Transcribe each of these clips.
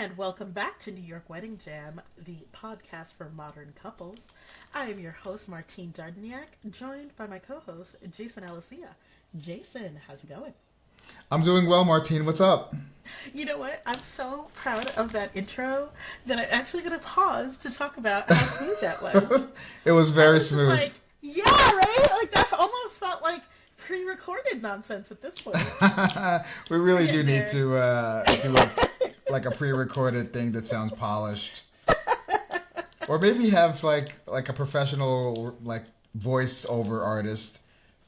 And welcome back to New York Wedding Jam, the podcast for modern couples. I am your host, Martine Dardiniak, joined by my co host, Jason Alicia. Jason, how's it going? I'm doing well, Martine. What's up? You know what? I'm so proud of that intro that I'm actually going to pause to talk about how smooth that was. It was I very was just smooth. like, yeah, right? Like, that almost felt like pre recorded nonsense at this point. We We're really do getting need there. to do a pre-recorded thing that sounds polished, or maybe have like a professional voiceover artist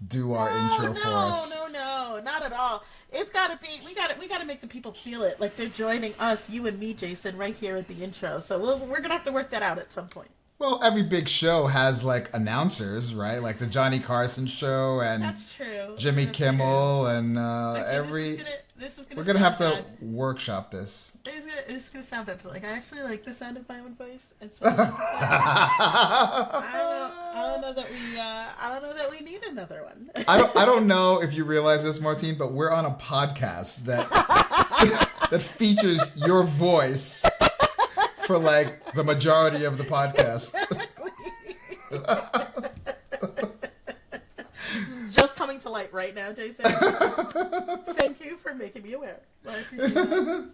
do our No, intro for no, us. no, no, not at all. It's gotta be. We gotta make the people feel it like they're joining us, you and me, Jason, right here at the intro. So we're gonna have to work that out at some point. Well, every big show has like announcers, right? Like the Johnny Carson show and That's true. Jimmy That's true. Kimmel and Okay, every. this is We're gonna gonna sound have to bad. workshop this. This is gonna sound bad, but like I actually like the sound of my own voice, and so this is like I don't know. I don't know that we need another one. I don't know if you realize this, Martine, but we're on a podcast that that features your voice for like the majority of the podcast. Exactly. Just coming to light right now, Jason. Thank you for making me aware. I appreciate that. So,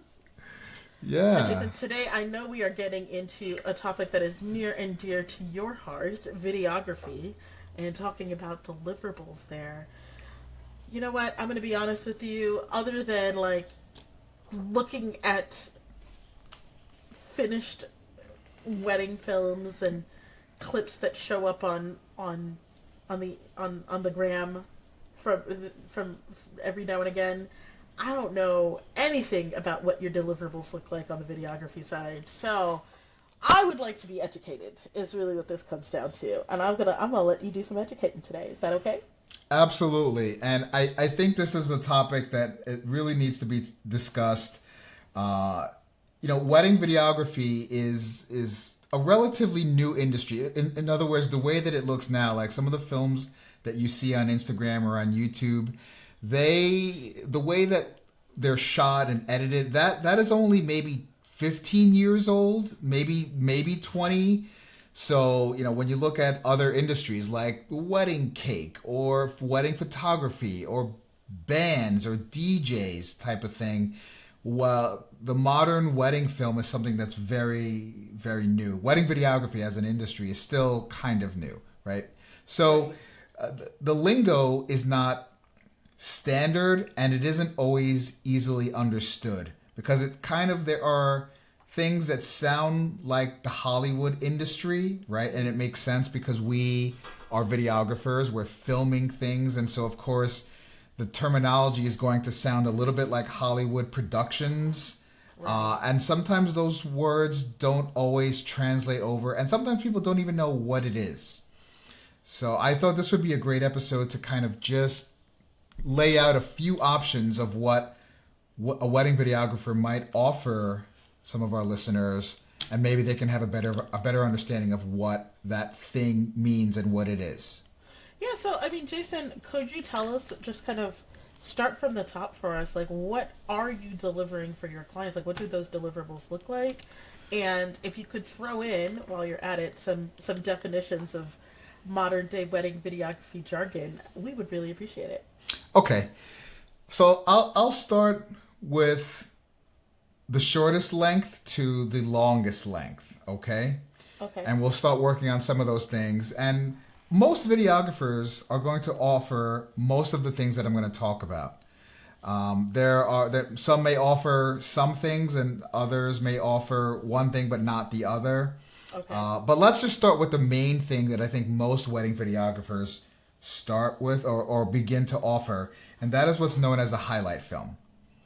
Yeah. Jason, today I know we are getting into a topic that is near and dear to your heart, videography, and talking about deliverables there. You know what? I'm going to be honest with you. Other than like looking at finished wedding films and clips that show up on the gram from from every now and again, I don't know anything about what your deliverables look like on the videography side. So I would like to be educated. Is really what this comes down to, and I'm gonna let you do some educating today. Is that okay? Absolutely. And I think this is a topic that it really needs to be discussed. Uh, wedding videography is a relatively new industry. In other words, the way that it looks now, like some of the films that you see on Instagram or on YouTube, the way that they're shot and edited, that is only maybe 15 years old, maybe 20. So, when you look at other industries like wedding cake or wedding photography or bands or DJs type of thing, well, the modern wedding film is something that's very, very new. Wedding videography as an industry is still kind of new, right? So, Right. the lingo is not standard and it isn't always easily understood because it kind of there are things that sound like the Hollywood industry, right? And it makes sense because we are videographers, we're filming things, and so of course the terminology is going to sound a little bit like Hollywood productions. Right. And sometimes those words don't always translate over, and sometimes people don't even know what it is. So I thought this would be a great episode to kind of just lay out a few options of what a wedding videographer might offer some of our listeners, and maybe they can have a better understanding of what that thing means and what it is. Yeah. So I mean, Jason, could you tell us just kind of start from the top for us? Like, what are you delivering for your clients? Like, what do those deliverables look like? And if you could throw in while you're at it some definitions of modern day wedding videography jargon, we would really appreciate it. Okay, so I'll start with the shortest length to the longest length. Okay, Okay. and we'll start working on some of those things. And most videographers are going to offer most of the things that I'm going to talk about. Some may offer some things, and others may offer one thing but not the other. Okay. But let's just start with the main thing that I think most wedding videographers start with or begin to offer, and that is what's known as a highlight film.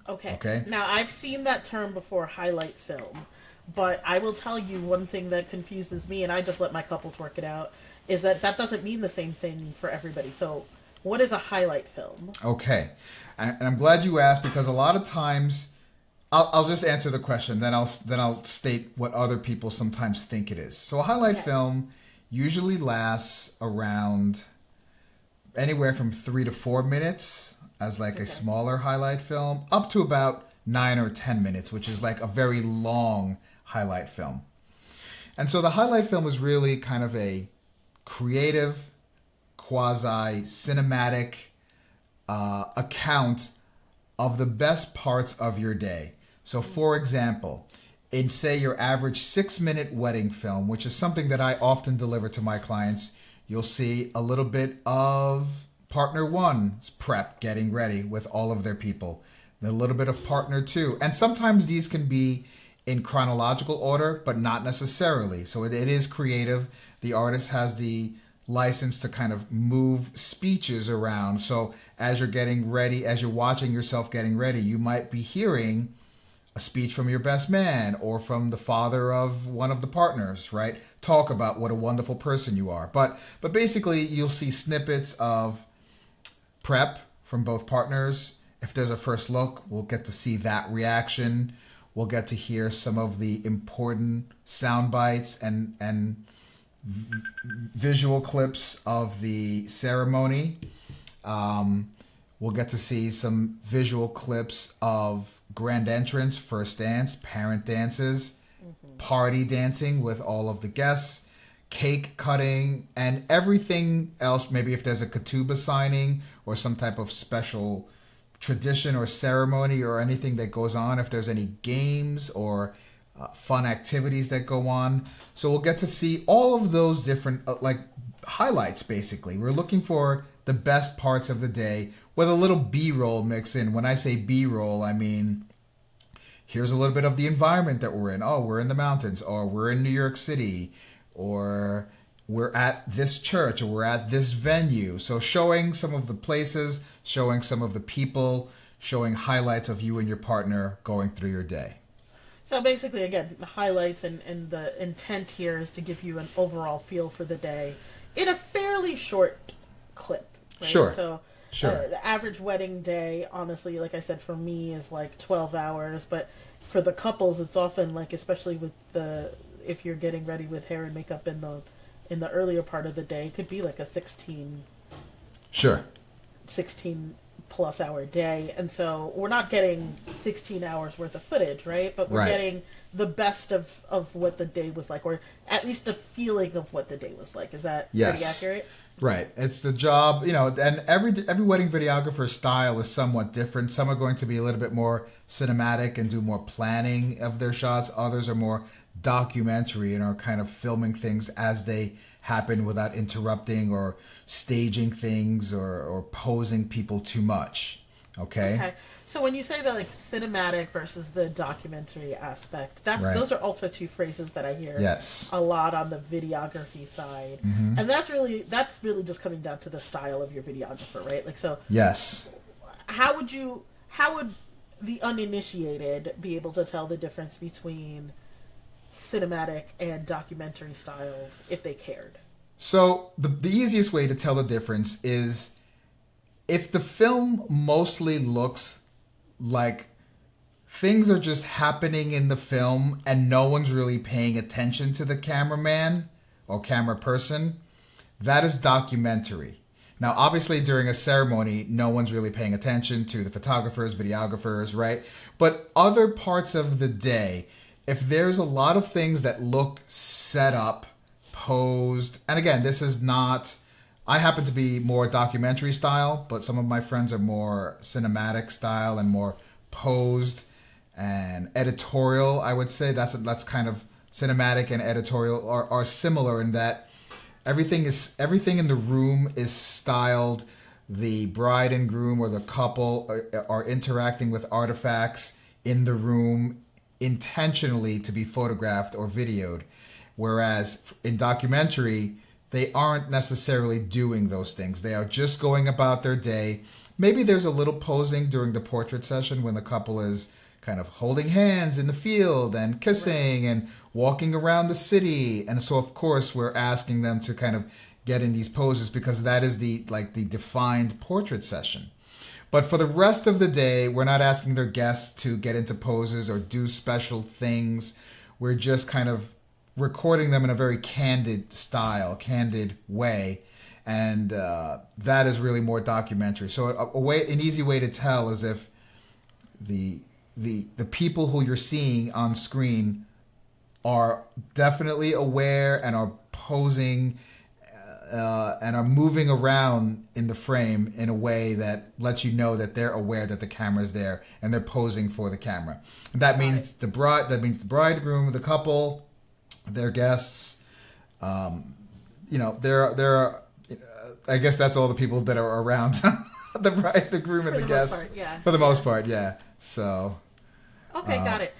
Okay. Okay? Now, I've seen that term before, highlight film, but I will tell you one thing that confuses me, and I just let my couples work it out, is that that doesn't mean the same thing for everybody. So, what is a highlight film? Okay. And I'm glad you asked because a lot of times I'll just answer the question, then I'll state what other people sometimes think it is. So a highlight Okay. film usually lasts around anywhere from 3 to 4 minutes as like a Okay. smaller highlight film, up to about 9 or 10 minutes, which is like a very long highlight film. And so the highlight film is really kind of a creative, quasi cinematic account of the best parts of your day. So, for example, in say your average 6-minute wedding film, which is something that I often deliver to my clients, you'll see a little bit of partner one's prep, getting ready with all of their people, a little bit of partner two. And sometimes these can be in chronological order, but not necessarily. So it is creative. The artist has the license to kind of move speeches around. So as you're getting ready, as you're watching yourself getting ready, you might be hearing a speech from your best man or from the father of one of the partners, right? Talk about what a wonderful person you are. But basically you'll see snippets of prep from both partners. If there's a first look, we'll get to see that reaction. We'll get to hear some of the important sound bites and visual clips of the ceremony. We'll get to see some visual clips of grand entrance, first dance, parent dances, party dancing with all of the guests, cake cutting, and everything else. Maybe if there's a ketubah signing or some type of special tradition or ceremony or anything that goes on, if there's any games or fun activities that go on. So we'll get to see all of those different highlights. Basically, we're looking for the best parts of the day with a little B-roll mix in. When I say B-roll, I mean here's a little bit of the environment that we're in. Oh, we're in the mountains, or we're in New York City, or we're at this church, or we're at this venue. So showing some of the places, showing some of the people, showing highlights of you and your partner going through your day. So basically, again, the highlights and the intent here is to give you an overall feel for the day in a fairly short clip. Right? Sure. So the average wedding day, honestly, like I said, for me is like 12 hours. But for the couples, it's often like, especially with if you're getting ready with hair and makeup in the earlier part of the day, it could be like a 16 plus hour day. And so we're not getting 16 hours worth of footage, right? But we're getting the best of what the day was like, or at least the feeling of what the day was like. Is that pretty accurate? Right. It's the job, and every wedding videographer's style is somewhat different. Some are going to be a little bit more cinematic and do more planning of their shots. Others are more documentary and are kind of filming things as they happen without interrupting or staging things or posing people too much. Okay. So when you say the cinematic versus the documentary aspect, those are also two phrases that I hear a lot on the videography side. Mm-hmm. And that's really just coming down to the style of your videographer, right? How would the uninitiated be able to tell the difference between cinematic and documentary styles if they cared? So the easiest way to tell the difference is if the film mostly looks like things are just happening in the film and no one's really paying attention to the cameraman or camera person, that is documentary. Now, obviously, during a ceremony, no one's really paying attention to the photographers, videographers, right? But other parts of the day, if there's a lot of things that look set up, posed, and again, this is not, I happen to be more documentary style, but some of my friends are more cinematic style and more posed and editorial. I would say that's kind of cinematic and editorial are similar in that everything in the room is styled. The bride and groom or the couple are interacting with artifacts in the room intentionally to be photographed or videoed. Whereas in documentary, they aren't necessarily doing those things. They are just going about their day. Maybe there's a little posing during the portrait session when the couple is kind of holding hands in the field and kissing and walking around the city. And so, of course, we're asking them to kind of get in these poses because that is the defined portrait session. But for the rest of the day, we're not asking their guests to get into poses or do special things. We're just kind of recording them in a very candid way. And that is really more documentary. So an easy way to tell is if the the people who you're seeing on screen are definitely aware and are posing and are moving around in the frame in a way that lets you know that they're aware that the camera is there and they're posing for the camera. And that means the bride, that means the bridegroom, the couple, their guests. There are. I guess that's all the people that are around the bride, the groom, and the guests. For the most part, yeah. So. Okay, got it.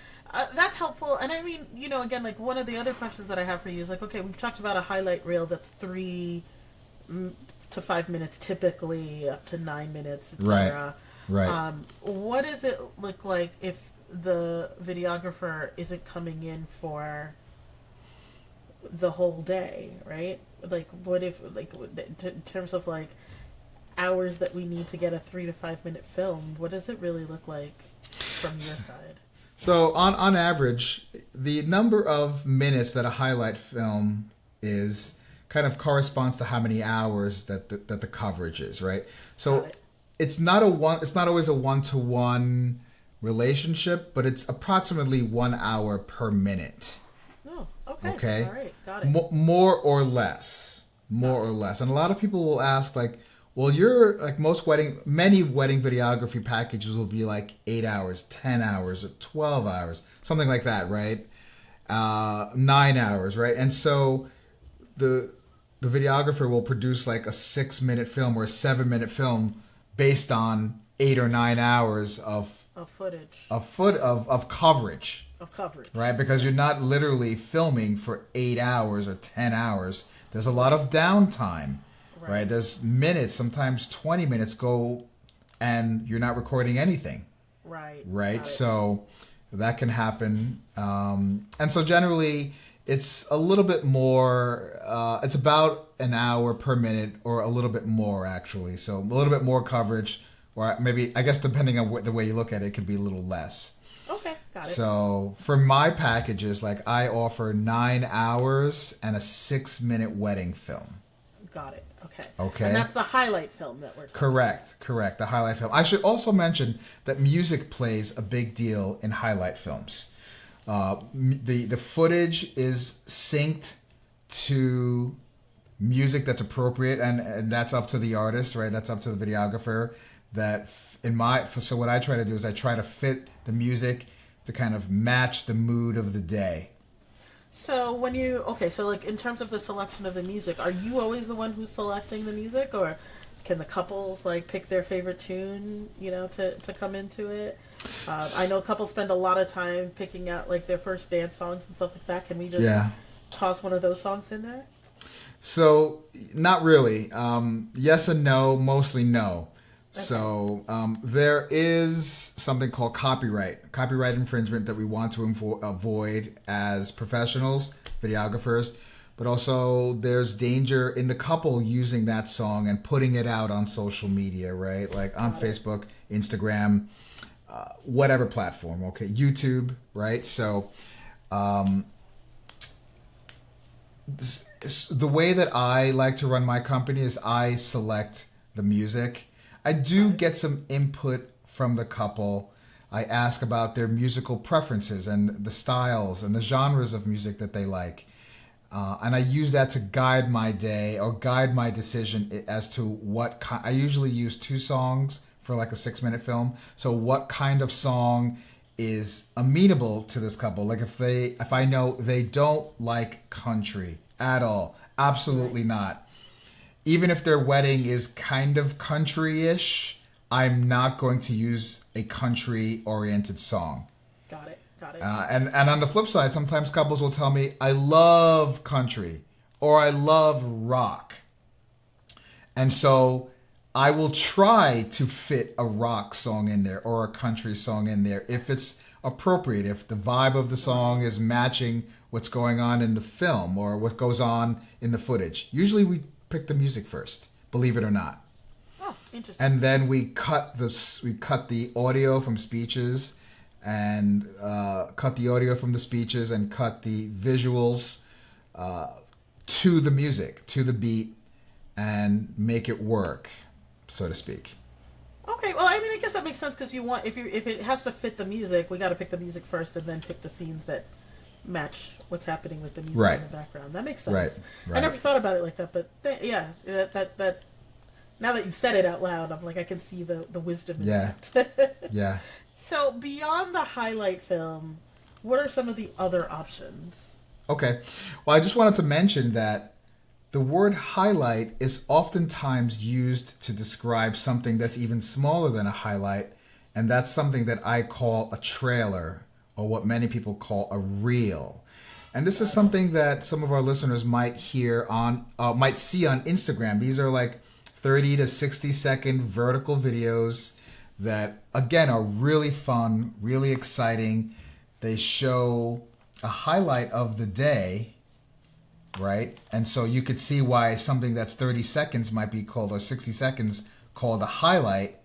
That's helpful. And I mean, again, like one of the other questions that I have for you is like, okay, we've talked about a highlight reel that's 3 to 5 minutes, typically up to 9 minutes, etc. Right. What does it look like if the videographer isn't coming in for the whole day, right? Like, what if, like, in terms of like hours that we need to get a 3 to 5 minute film, what does it really look like from your side? So on average, the number of minutes that a highlight film is kind of corresponds to how many hours that the coverage is, right? So it's not always a 1-to-1 relationship, but it's approximately 1 hour per minute. Oh, okay. Okay. All right, got it. More or less, and a lot of people will ask like, well, you're like many wedding videography packages will be like 8 hours, 10 hours, or 12 hours, something like that, right? 9 hours, right? And so the videographer will produce like a 6-minute film or a 7-minute film based on 8 or 9 hours of footage, of coverage. Right? Because you're not literally filming for 8 hours or 10 hours. There's a lot of downtime. Right? There's minutes, sometimes 20 minutes go and you're not recording anything. Right? So that can happen. And so generally it's a little bit more, it's about an hour per minute or a little bit more actually. So a little bit more coverage, or maybe, I guess depending on the way you look at it, it could be a little less. Okay, got it. So for my packages, like I offer 9 hours and a 6-minute wedding film. Got it. Okay. Okay. And that's the highlight film that we're talking Correct. The highlight film. I should also mention that music plays a big deal in highlight films. The footage is synced to music that's appropriate, and that's up to the artist, right? That's up to the videographer. So what I try to do is I try to fit the music to kind of match the mood of the day. So so like in terms of the selection of the music, are you always the one who's selecting the music, or can the couples like pick their favorite tune, to come into it? I know couples spend a lot of time picking out like their first dance songs and stuff like that. Can we just toss one of those songs in there? So not really. Yes and no, mostly no. Okay. So there is something called copyright infringement that we want to avoid as professionals, videographers, but also there's danger in the couple using that song and putting it out on social media, right? Like on Facebook, Instagram, whatever platform, okay, YouTube, right? So the way that I like to run my company is I select the music. I do get some input from the couple. I ask about their musical preferences and the styles and the genres of music that they like. And I use that to guide my day or guide my decision as to what I usually use 2 songs for like a 6-minute film. So what kind of song is amenable to this couple? Like if I know they don't like country at all, absolutely not. Even if their wedding is kind of country-ish, I'm not going to use a country-oriented song. Got it. And on the flip side, sometimes couples will tell me, I love country or I love rock. And so I will try to fit a rock song in there or a country song in there if it's appropriate, if the vibe of the song is matching what's going on in the film or what goes on in the footage. Usually we pick the music first, believe it or not. Oh, interesting. And then we cut the audio from speeches and cut the audio from the speeches and cut the visuals to the music, to the beat, and make it work, so to speak. Okay, well, I mean, I guess that makes sense because you want if it has to fit the music, we got to pick the music first and then pick the scenes that match what's happening with the music Right. in the background. That makes Right. sense. I Right. never thought about it like that, but yeah, that now that you've said it out loud, I'm like I can see the wisdom in Yeah. that. Yeah. So beyond the highlight film, what are some of the other options? Okay. Well, I just wanted to mention that the word highlight is oftentimes used to describe something that's even smaller than a highlight, and that's something that I call a trailer, or what many people call a reel. And this is Got it. something that some of our listeners might see on Instagram. These are like 30 to 60-second vertical videos that, again, are really fun, really exciting. They show a highlight of the day, right? And so you could see why something that's 30 seconds might be called, or 60 seconds called a highlight.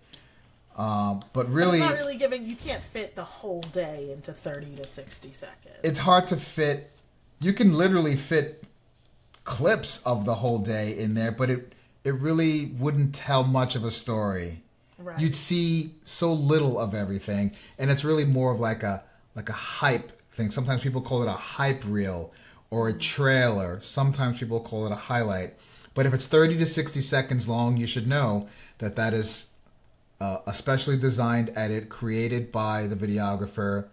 But But it's really, not really giving. You can't fit the whole day into 30 to 60 seconds. it's hard to fit. You can literally fit clips of the whole day in there, but it really wouldn't tell much of a story. Right. You'd see so little of everything, and it's really more of like a hype thing. Sometimes people call it a hype reel or a trailer. Sometimes people call it a highlight. But if it's 30 to 60 seconds long, you should know that that is a specially designed edit created by the videographer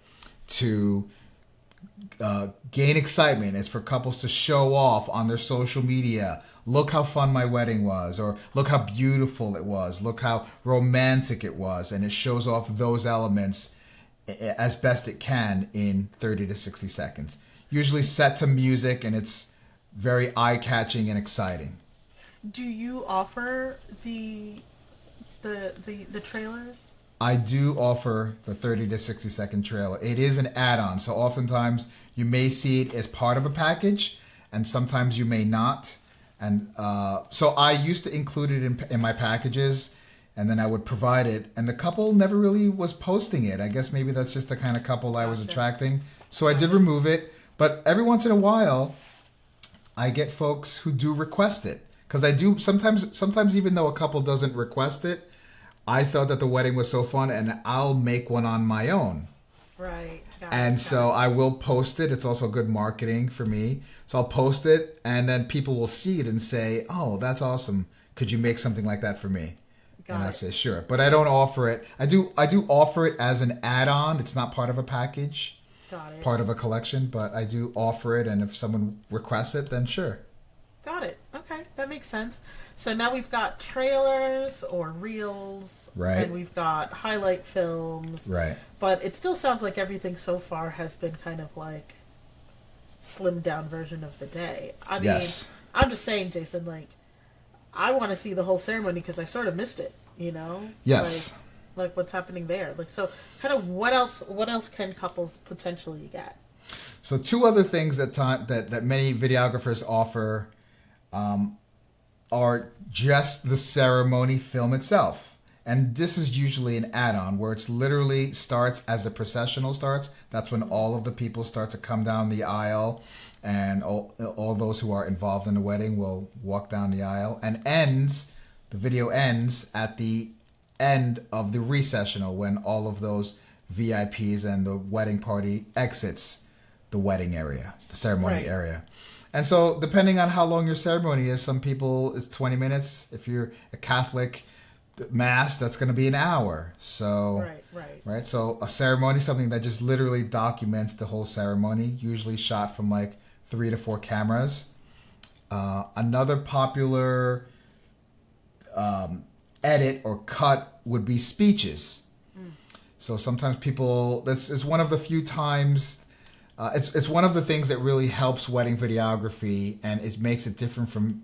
to gain excitement. It's for couples to show off on their social media. Look how fun my wedding was, or look how beautiful it was, look how romantic it was. And it shows off those elements as best it can in 30 to 60 seconds. Usually set to music, and it's very eye-catching and exciting. Do you offer the trailers? I do offer the 30 to 60 second trailer. It is an add-on, so oftentimes you may see it as part of a package, and sometimes you may not. And so I used to include it in my packages, and then I would provide it. And the couple never really was posting it. I guess maybe that's just the kind of couple I was Gotcha. attracting. So I did remove it. But every once in a while, I get folks who do request it. Because I do sometimes even though a couple doesn't request it, I thought that the wedding was so fun, and I'll make one on my own. Right. Got And it, so got I will post it. It's also good marketing for me. So I'll post it, and then people will see it and say, "Oh, that's awesome. Could you make something like that for me?" Got And I it. say, "Sure." But I don't offer it. I do offer it as an add-on. It's not part of a package, Got it. part of a collection, but I do offer it, and if someone requests it, then sure. Got it. Okay, that makes sense. So now we've got trailers or reels, Right. and we've got highlight films, Right. but it still sounds like everything so far has been kind of like slimmed down version of the day. I mean, Yes. I'm just saying, Jason, like, I want to see the whole ceremony because I sort of missed it, you know? Yes. Like what's happening there. Like, so kind of what else can couples potentially get? So two other things that many videographers offer are just the ceremony film itself. And this is usually an add-on where it's literally starts as the processional starts. That's when all of the people start to come down the aisle, and all those who are involved in the wedding will walk down the aisle, and the video ends at the end of the recessional when all of those VIPs and the wedding party exits the wedding area, the ceremony Right. area. And so depending on how long your ceremony is, some people it's 20 minutes. If you're a Catholic mass, that's going to be an hour. So Right. so a ceremony, something that just literally documents the whole ceremony, usually shot from like 3 to 4 cameras. Another popular edit or cut would be speeches. So sometimes people, that's is one of the few times, it's one of the things that really helps wedding videography, and it makes it different from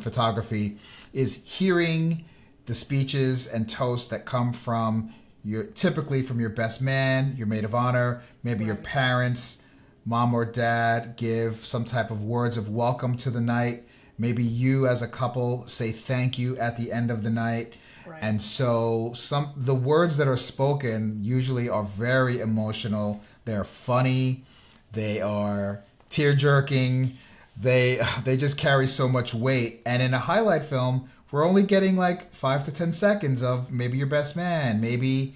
photography, is hearing the speeches and toasts that come from typically from your best man, your maid of honor, maybe your Right. parents, mom or dad give some type of words of welcome to the night. Maybe you as a couple say thank you at the end of the night. Right. And so the words that are spoken usually are very emotional. They're funny. They are tear jerking. They just carry so much weight. And in a highlight film, we're only getting like 5 to 10 seconds of maybe your best man, maybe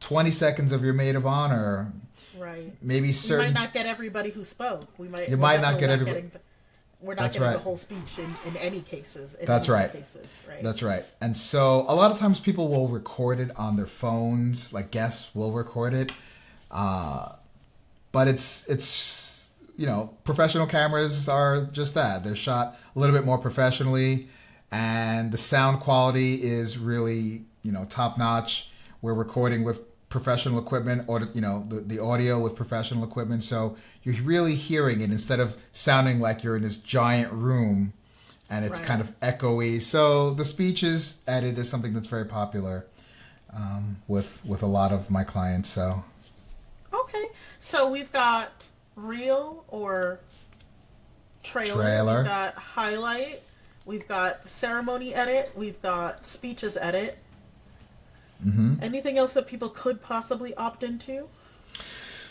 20 seconds of your maid of honor, Right. maybe We might certain. not get everybody who spoke. You We're might not definitely get not everybody. getting. We're not That's getting the right. whole speech in any cases. In That's most right. cases, right? That's right. And so a lot of times people will record it on their phones, like guests will record it. Uh, but it's professional cameras are just that. They're shot a little bit more professionally, and the sound quality is really top notch. We're recording with professional equipment, or the audio with professional equipment, so you're really hearing it instead of sounding like you're in this giant room and it's kind Right. of echoey. So the speeches edit is something that's very popular with a lot of my clients. So Okay. So we've got reel or trailer. We've trailer. got highlight. We've got ceremony edit. We've got speeches edit. Hmm. Anything else that people could possibly opt into?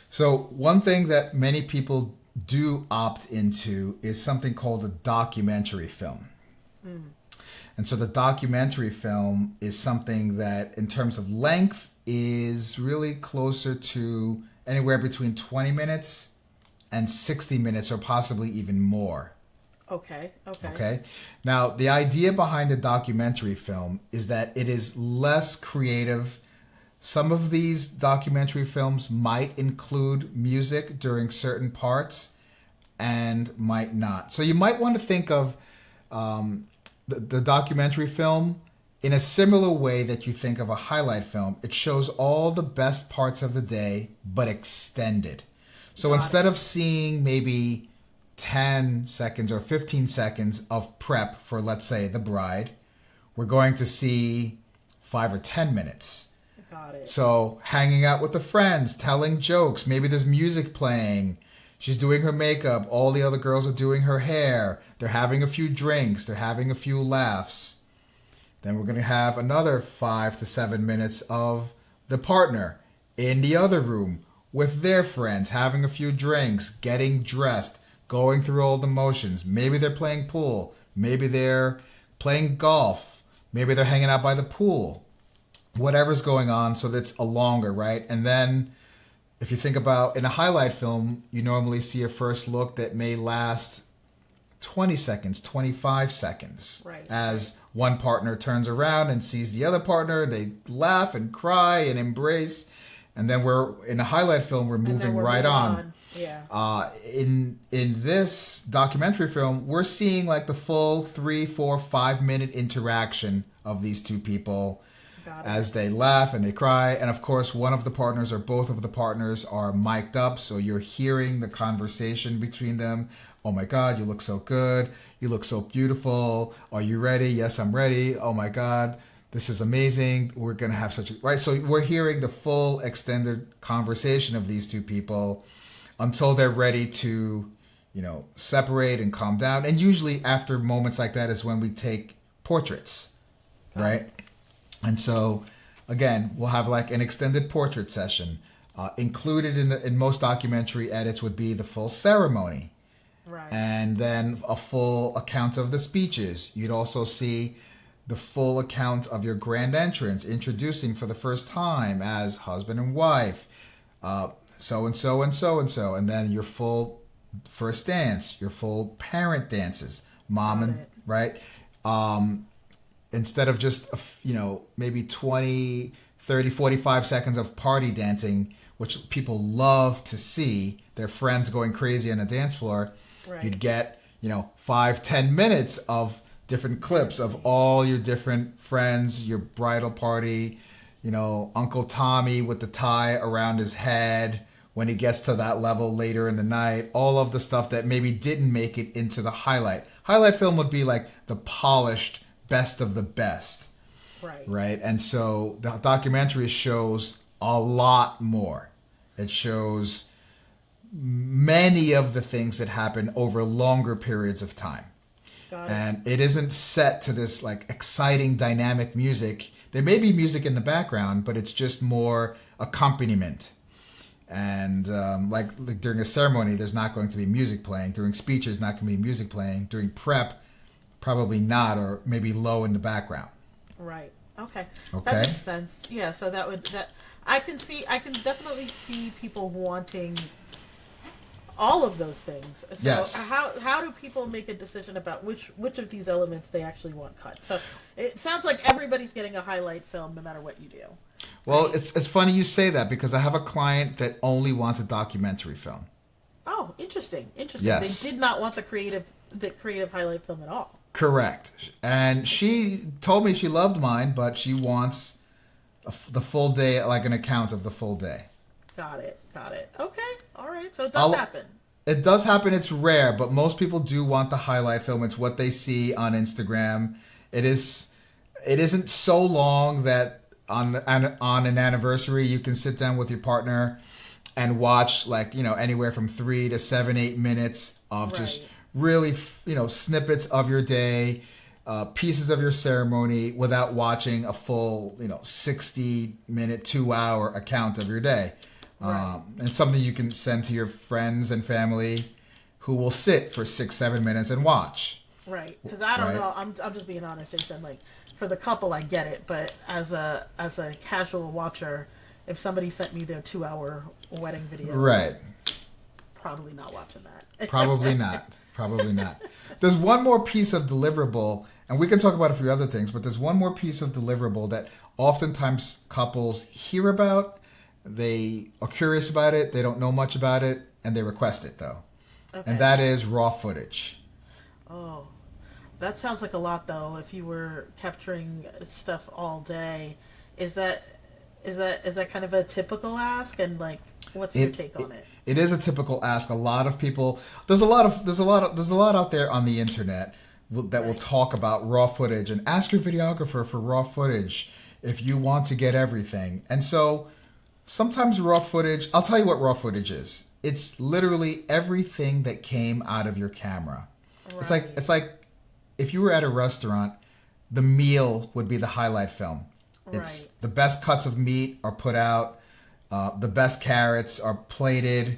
So one thing that many people do opt into is something called a documentary film. Mm. And so the documentary film is something that, in terms of length, is really closer to anywhere between 20 minutes and 60 minutes, or possibly even more. Okay. Okay. Okay. Now, the idea behind the documentary film is that it is less creative. Some of these documentary films might include music during certain parts and might not. So you might want to think of the documentary film in a similar way that you think of a highlight film. It shows all the best parts of the day, but extended. So Got instead it. of seeing maybe 10 seconds or 15 seconds of prep for, let's say, the bride, we're going to see 5 or 10 minutes. Got it. So hanging out with the friends, telling jokes, maybe there's music playing. She's doing her makeup. All the other girls are doing her hair. They're having a few drinks. They're having a few laughs. Then we're going to have another 5 to 7 minutes of the partner in the other room with their friends, having a few drinks, getting dressed, going through all the motions. Maybe they're playing pool. Maybe they're playing golf. Maybe they're hanging out by the pool. Whatever's going on, so that's a longer, right? And then if you think about in a highlight film, you normally see a first look that may last 20 seconds, 25 seconds. Right. As one partner turns around and sees the other partner, they laugh and cry and embrace. And then we're in a highlight film, we're And then moving we're right moving on. on. Yeah. In this documentary film, we're seeing like the full 3, 4, 5 minute interaction of these two people Got it. as they laugh and they cry. And of course, one of the partners or both of the partners are mic'd up, so you're hearing the conversation between them. Oh my God, you look so good. You look so beautiful. Are you ready? Yes, I'm ready. Oh my God, this is amazing. We're going to have such a... Right? So we're hearing the full extended conversation of these two people until they're ready to, separate and calm down. And usually after moments like that is when we take portraits, right? And so, again, we'll have like an extended portrait session. Included in most documentary edits would be the full ceremony. Right. And then a full account of the speeches. You'd also see the full account of your grand entrance, introducing for the first time as husband and wife, so and so and so and so. And then your full first dance, your full parent dances, mom Got and, it. right? Instead of just, maybe 20, 30, 45 seconds of party dancing, which people love to see, their friends going crazy on the dance floor, Right. you'd get, 5, 10 minutes of different clips of all your different friends, your bridal party, Uncle Tommy with the tie around his head when he gets to that level later in the night, all of the stuff that maybe didn't make it into the highlight. Highlight film would be like the polished best of the best, Right. right? And so the documentary shows a lot more. It shows many of the things that happen over longer periods of time. Got it. And it isn't set to this like exciting dynamic music. There may be music in the background, but it's just more accompaniment. And like during a ceremony, there's not going to be music playing. During speeches, not going to be music playing. During prep, probably not, or maybe low in the background. Right. Okay. That Okay? makes sense. Yeah, so that I can definitely see people wanting all of those things. So Yes. how do people make a decision about which of these elements they actually want cut? So it sounds like everybody's getting a highlight film no matter what you do, Well, right? it's funny you say that because I have a client that only wants a documentary film. Oh, interesting. Interesting. They Yes. did not want the creative highlight film at all. Correct. And she told me she loved mine, but she wants the full day, like an account of the full day. Got it. Got it. Okay. All right. So it does I'll, happen. it does happen. It's rare, but most people do want the highlight film. It's what they see on Instagram. It is. It isn't so long that on an anniversary you can sit down with your partner and watch, like, anywhere from 3 to 7, 8 minutes of just Right. really snippets of your day, pieces of your ceremony without watching a full 60-minute 2 hour account of your day. Right. And something you can send to your friends and family who will sit for 6 7 minutes and watch. Right. Because I don't Right. know. I'm just being honest, Jason. Like for the couple, I get it, but as a casual watcher, if somebody sent me their 2 hour wedding video, Right. probably not watching that. Probably not. Probably not. There's one more piece of deliverable, and we can talk about a few other things, but there's one more piece of deliverable that oftentimes couples hear about. They are curious about it. They don't know much about it, and they request it, though. And Okay. that is raw footage. Oh, that sounds like a lot though. If you were capturing stuff all day, is that is that kind of a typical ask? And like, what's your It, take it on it? it is a typical ask. A lot of people. There's a lot out there on the internet that will Right. talk about raw footage and ask your videographer for raw footage if you want to get everything. And so sometimes raw footage. I'll tell you what raw footage is. It's literally everything that came out of your camera. Right. It's like if you were at a restaurant, the meal would be the highlight film. It's Right. the best cuts of meat are put out. The best carrots are plated.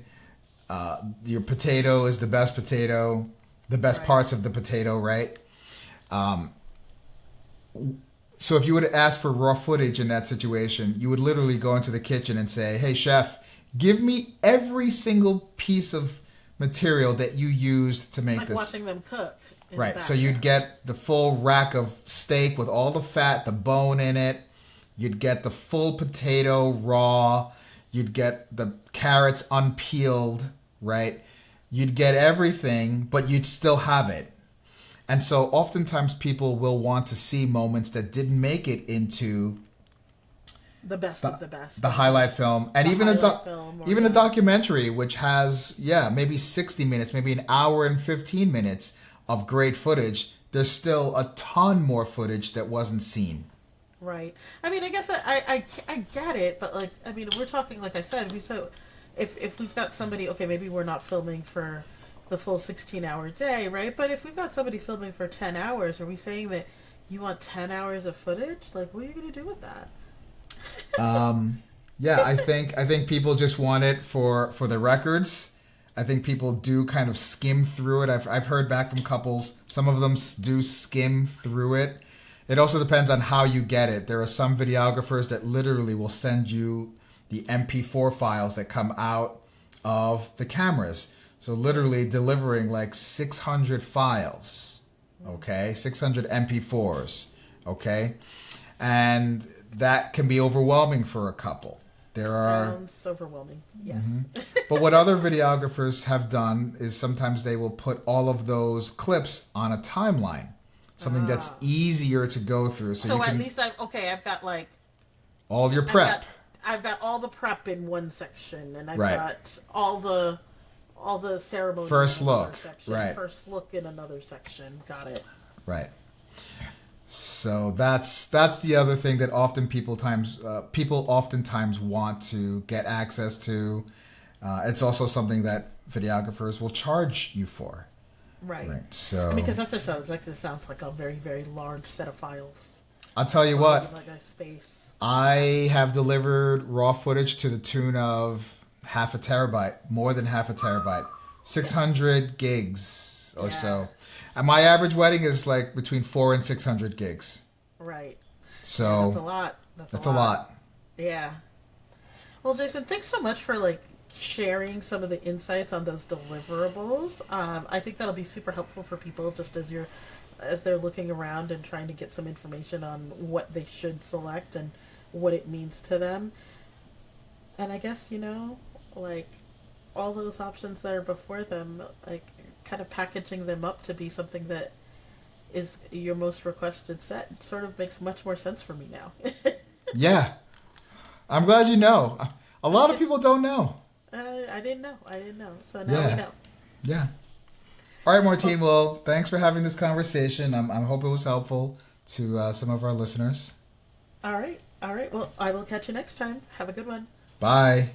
Your potato is the best potato. The best Right. parts of the potato, right? Um, so if you would ask for raw footage in that situation, you would literally go into the kitchen and say, "Hey, chef, give me every single piece of material that you used to make Like this." watching them cook in the Right. So you'd background. get the full rack of steak with all the fat, the bone in it. You'd get the full potato raw. You'd get the carrots unpeeled, right? You'd get everything, but you'd still have it. And so oftentimes people will want to see moments that didn't make it into The best the, of the best. the Or highlight film, and the even highlight film, or even a yeah. documentary which has, yeah, maybe 60 minutes, maybe an hour and 15 minutes of great footage. There's still a ton more footage that wasn't seen. Right. I mean, I guess I get it, but like, I mean, we're talking, like I said, if we've got somebody, okay, maybe we're not filming for the full 16-hour day, right? But if we've got somebody filming for 10 hours, are we saying that you want 10 hours of footage? Like, what are you going to do with that? Yeah, I think people just want it for the records. I think people do kind of skim through it. I've heard back from couples. Some of them do skim through it. It also depends on how you get it. There are some videographers that literally will send you the MP4 files that come out of the cameras. So literally delivering like 600 files, okay? 600 MP4s, okay? And that can be overwhelming for a couple. There are Sounds overwhelming. Yes. But what other videographers have done is sometimes they will put all of those clips on a timeline, something that's Ah. easier to go through. So you So at can least I've got like all your I've prep. got I've got all the prep in one section, and I've Right. got all the ceremony First in another look, section. right. First look in another section. Got it. Right. So that's the other thing that people oftentimes want to get access to. It's also something that videographers will charge you for. Right. Right. So I mean, because that just sounds like a very, very large set of files. I'll tell you what. Like a space. I have delivered raw footage to the tune of half a terabyte, more than half a terabyte, 600 gigs or Yeah. so. And my average wedding is like between 400 and 600 gigs. Right. Yeah, that's a So lot. That's a that's a lot. lot. Yeah. Well, Jason, thanks so much for like sharing some of the insights on those deliverables. I think that'll be super helpful for people just as they're looking around and trying to get some information on what they should select and what it means to them. And I guess, like all those options that are before them, like kind of packaging them up to be something that is your most requested set sort of makes much more sense for me now. Yeah. I'm glad you know. A lot of people don't know. I didn't know. I didn't know. So now we Yeah. know. Yeah. All right, Well, Martine. Well, thanks for having this conversation. I hope it was helpful to some of our listeners. all right. All right. Well, I will catch you next time. Have a good one. Bye.